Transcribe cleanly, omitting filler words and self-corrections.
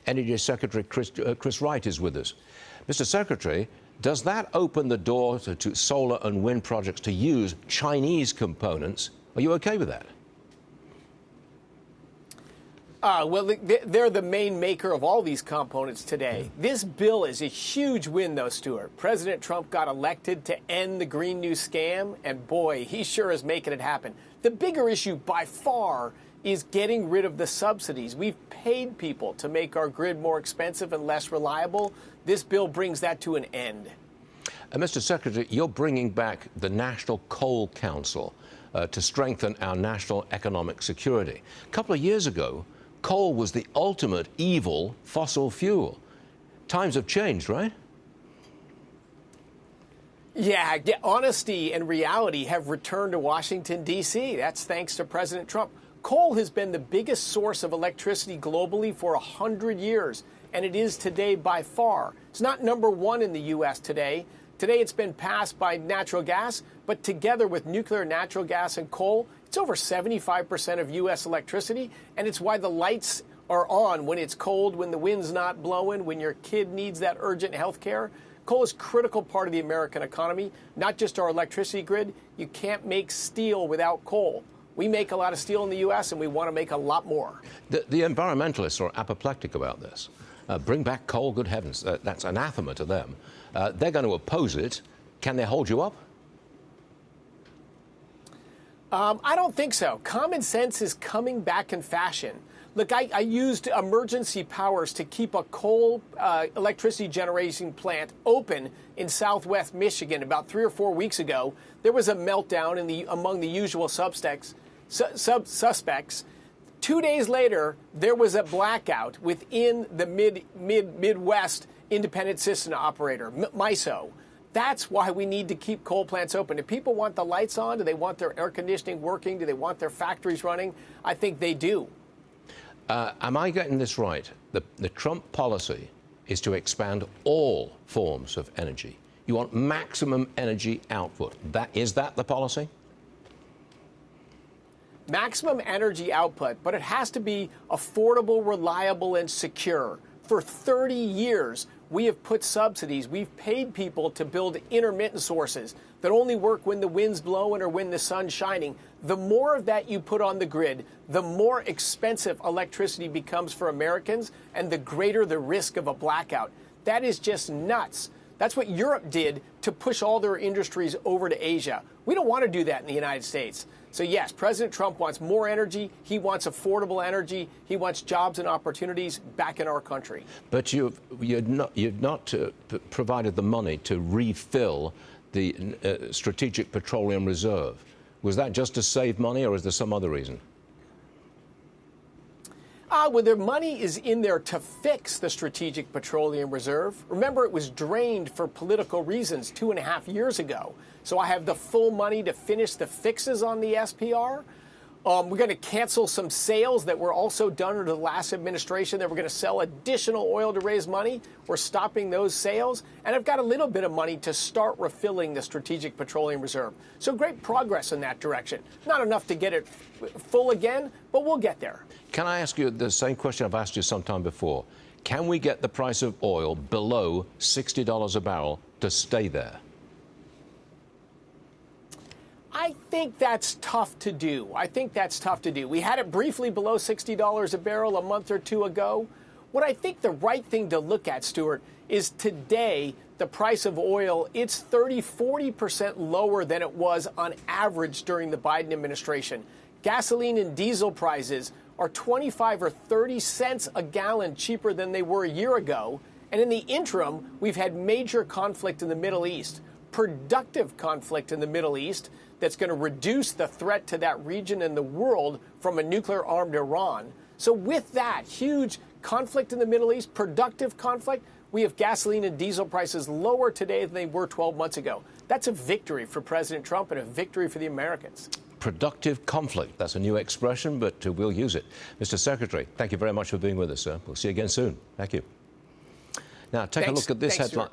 Energy Secretary Chris Wright is with us. Mr. Secretary, does that open the door to solar and wind projects to use Chinese components? Are you okay with that? Well, they're the main maker of all these components today. This bill is a huge win, though, Stuart. President Trump got elected to end the Green New scam, and boy, he sure is making it happen. The bigger issue by far is getting rid of the subsidies. We've paid people to make our grid more expensive and less reliable. This bill brings that to an end. Mr. Secretary, you're bringing back the National Coal Council to strengthen our national economic security. A couple of years ago, coal was the ultimate evil fossil fuel. Times have changed, right? Yeah, honesty and reality have returned to Washington, D.C. That's thanks to President Trump. Coal has been the biggest source of electricity globally for 100 years, and it is today by far. It's not number one in the U.S. today. Today it's been passed by natural gas, but together with nuclear, natural gas, and coal, it's over 75% of U.S. electricity, and it's why the lights are on when it's cold, when the wind's not blowing, when your kid needs that urgent health care. Coal is a critical part of the American economy, not just our electricity grid. You can't make steel without coal. We make a lot of steel in the U.S., and we want to make a lot more. The environmentalists are apoplectic about this. Bring back coal, good heavens. That's anathema to them. They're going to oppose it. Can they hold you up? I don't think so. Common sense is coming back in fashion. Look, I used emergency powers to keep a coal electricity generation plant open in southwest Michigan about 3 or 4 weeks ago. There was a meltdown among the usual suspects. 2 days later, there was a blackout within the Midwest Independent System Operator, MISO. That's why we need to keep coal plants open. Do people want the lights on? Do they want their air conditioning working? Do they want their factories running? I think they do. Am I getting this right? The Trump policy is to expand all forms of energy. You want maximum energy output. Is that the policy? Maximum energy output, but it has to be affordable, reliable, and secure. For 30 years, we have put subsidies. We've paid people to build intermittent sources that only work when the wind's blowing or when the sun's shining. The more of that you put on the grid, the more expensive electricity becomes for Americans and the greater the risk of a blackout. That is just nuts. That's what Europe did to push all their industries over to Asia. We don't want to do that in the United States. So yes, President Trump wants more energy. He wants affordable energy. He wants jobs and opportunities back in our country. But you've not provided the money to refill the Strategic Petroleum Reserve. Was that just to save money, or is there some other reason? Well, their money is in there to fix the Strategic Petroleum Reserve. Remember, it was drained for political reasons 2.5 years ago. So I have the full money to finish the fixes on the SPR. We're going to cancel some sales that were also done under the last administration that were going to sell additional oil to raise money. We're stopping those sales. And I've got a little bit of money to start refilling the Strategic Petroleum Reserve. So great progress in that direction. Not enough to get it full again, but we'll get there. Can I ask you the same question I've asked you sometime before? Can we get the price of oil below $60 a barrel to stay there? I think that's tough to do. We had it briefly below $60 a barrel a month or two ago. What I think the right thing to look at, Stuart, is today the price of oil, it's 40% lower than it was on average during the Biden administration. Gasoline and diesel prices are 25 or 30 cents a gallon cheaper than they were a year ago. And in the interim, we've had major conflict in the Middle East, productive conflict in the Middle East that's going to reduce the threat to that region and the world from a nuclear-armed Iran. So with that huge conflict in the Middle East, productive conflict, we have gasoline and diesel prices lower today than they were 12 months ago. That's a victory for President Trump and a victory for the Americans. Productive conflict. That's a new expression, but we'll use it. Mr. Secretary, thank you very much for being with us, sir. We'll see you again soon. Thank you. Now, take a look at this headline.